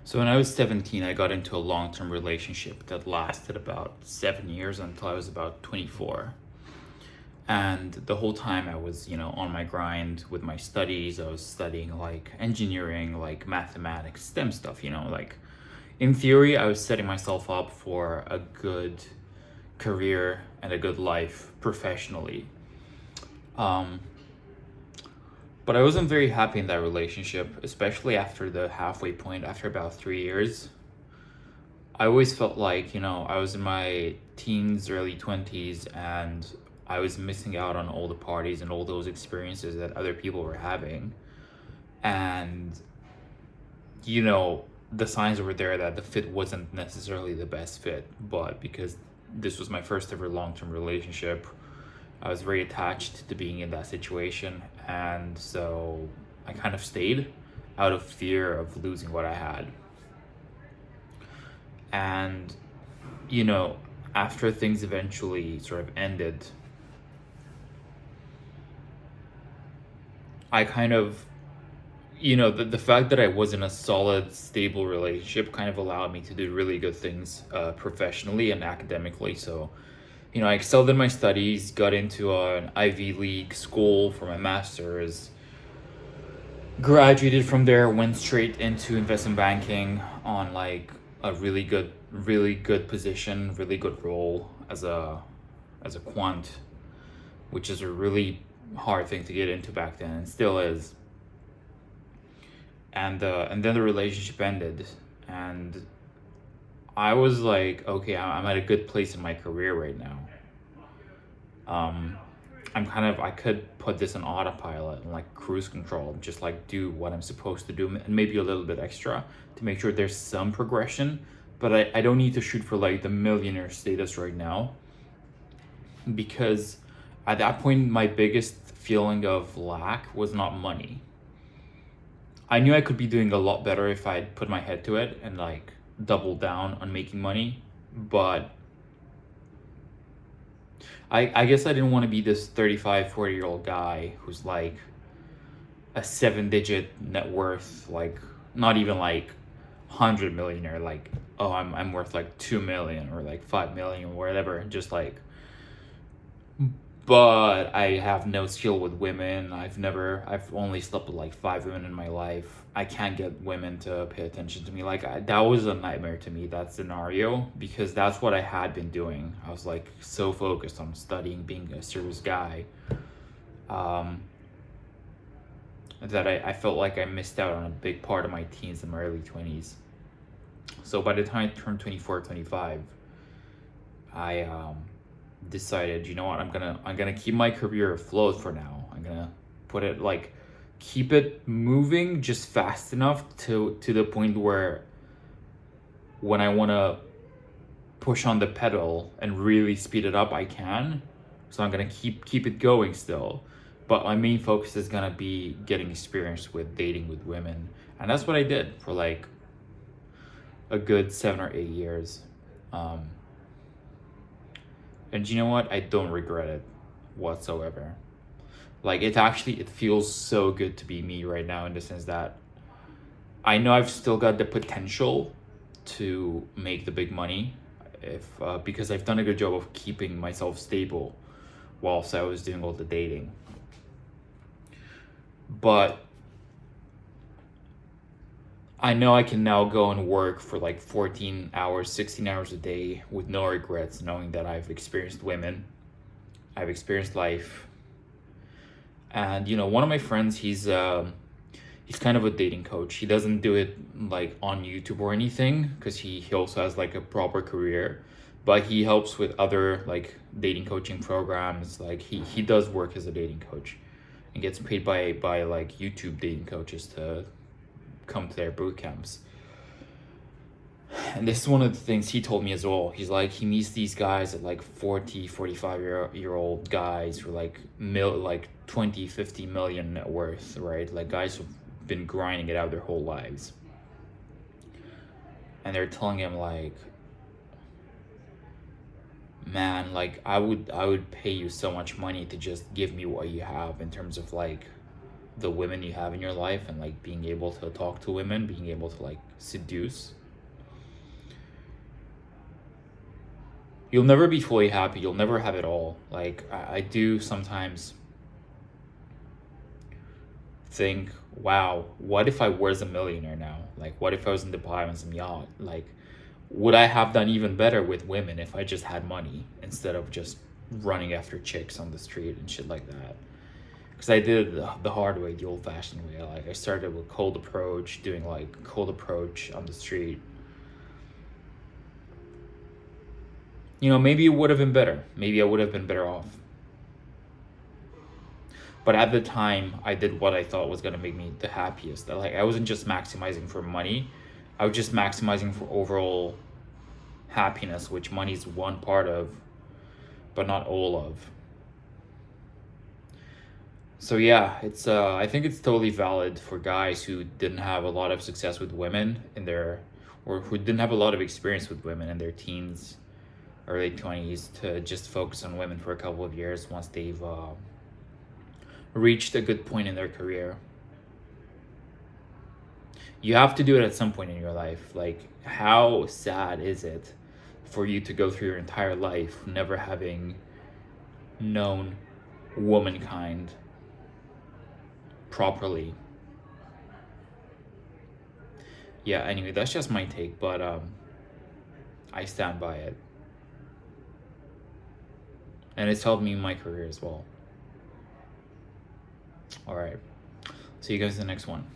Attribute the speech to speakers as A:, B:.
A: So when I was 17, I got into a long-term relationship that lasted about 7 years until I was about 24. And the whole time I was, on my grind with my studies. I was studying like engineering, like mathematics, STEM stuff, like in theory, I was setting myself up for a good career and a good life professionally. Um, but I wasn't very happy in that relationship, especially after the halfway point, after about 3 years. I always felt like, I was in my teens, early 20s, and I was missing out on all the parties and all those experiences that other people were having. And, you know, the signs were there that the fit wasn't necessarily the best fit, but because this was my first ever long term relationship, I was very attached to being in that situation. And so I kind of stayed out of fear of losing what I had. And, you know, after things eventually sort of ended, I kind of, the fact that I was in a solid, stable relationship kind of allowed me to do really good things professionally and academically. So, I excelled in my studies, got into an Ivy League school for my master's, graduated from there, went straight into investment banking on like a really good position, really good role as a quant, which is a really hard thing to get into back then and still is. And then the relationship ended, and I was like, okay, I'm at a good place in my career right now. um I could put this on autopilot and like cruise control, just like do what I'm supposed to do and maybe a little bit extra to make sure there's some progression. But I don't need to shoot for like the millionaire status right now, because at that point my biggest feeling of lack was not money. I knew I could be doing a lot better if I put my head to it and like double down on making money. But I guess I didn't want to be this 35, 40 year old guy who's like a 7 digit net worth, like not even like 100 millionaire, like, oh, I'm worth like 2 million or like 5 million or whatever. Just like, but I have no skill with women. I've only slept with like 5 women in my life. I can't get women to pay attention to me. Like, that was a nightmare to me, that scenario, because that's what I had been doing. I was like so focused on studying, being a serious guy, um, that I felt like I missed out on a big part of my teens and my early 20s. So by the time I turned 24, 25, I decided, you know what, I'm gonna keep my career afloat for now. I'm gonna put it like keep it moving just fast enough to the point where when I wanna push on the pedal and really speed it up, I can. So I'm gonna keep it going still. But my main focus is gonna be getting experience with dating with women. And that's what I did for like a good 7 or 8 years. Um, and you know what? I don't regret it whatsoever. Like, it feels so good to be me right now, in the sense that I know I've still got the potential to make the big money, if because I've done a good job of keeping myself stable whilst I was doing all the dating. But I know I can now go and work for like 14 hours, 16 hours a day with no regrets, knowing that I've experienced women, I've experienced life. And one of my friends, he's kind of a dating coach. He doesn't do it like on YouTube or anything, because he also has like a proper career, but he helps with other like dating coaching programs. Like, he does work as a dating coach and gets paid by like YouTube dating coaches to come to their boot camps. And this is one of the things he told me as well. He's like, he meets these guys at like 40, 45 year old guys who are like 20, 50 million net worth, right? Like, guys who've been grinding it out their whole lives. And they're telling him like, man, like, I would pay you so much money to just give me what you have in terms of like the women you have in your life, and like being able to talk to women, being able to like seduce, you'll never be fully happy. You'll never have it all. Like, I do sometimes think, wow, what if I was a millionaire now? Like, what if I was in Dubai on some yacht? Like, would I have done even better with women if I just had money instead of just running after chicks on the street and shit like that? Because I did it the hard way, the old-fashioned way. Like, I started with cold approach, doing like cold approach on the street. You know, maybe it would have been better. Maybe I would have been better off. But at the time, I did what I thought was gonna make me the happiest. Like, I wasn't just maximizing for money. I was just maximizing for overall happiness, which money is one part of, but not all of. So yeah, it's I think it's totally valid for guys who didn't have a lot of success with women in their, or who didn't have a lot of experience with women in their teens, early 20s, to just focus on women for a couple of years once they've reached a good point in their career. You have to do it at some point in your life. Like, how sad is it for you to go through your entire life never having known womankind properly? Yeah, anyway, that's just my take, but I stand by it. And it's helped me in my career as well. All right. See you guys in the next one.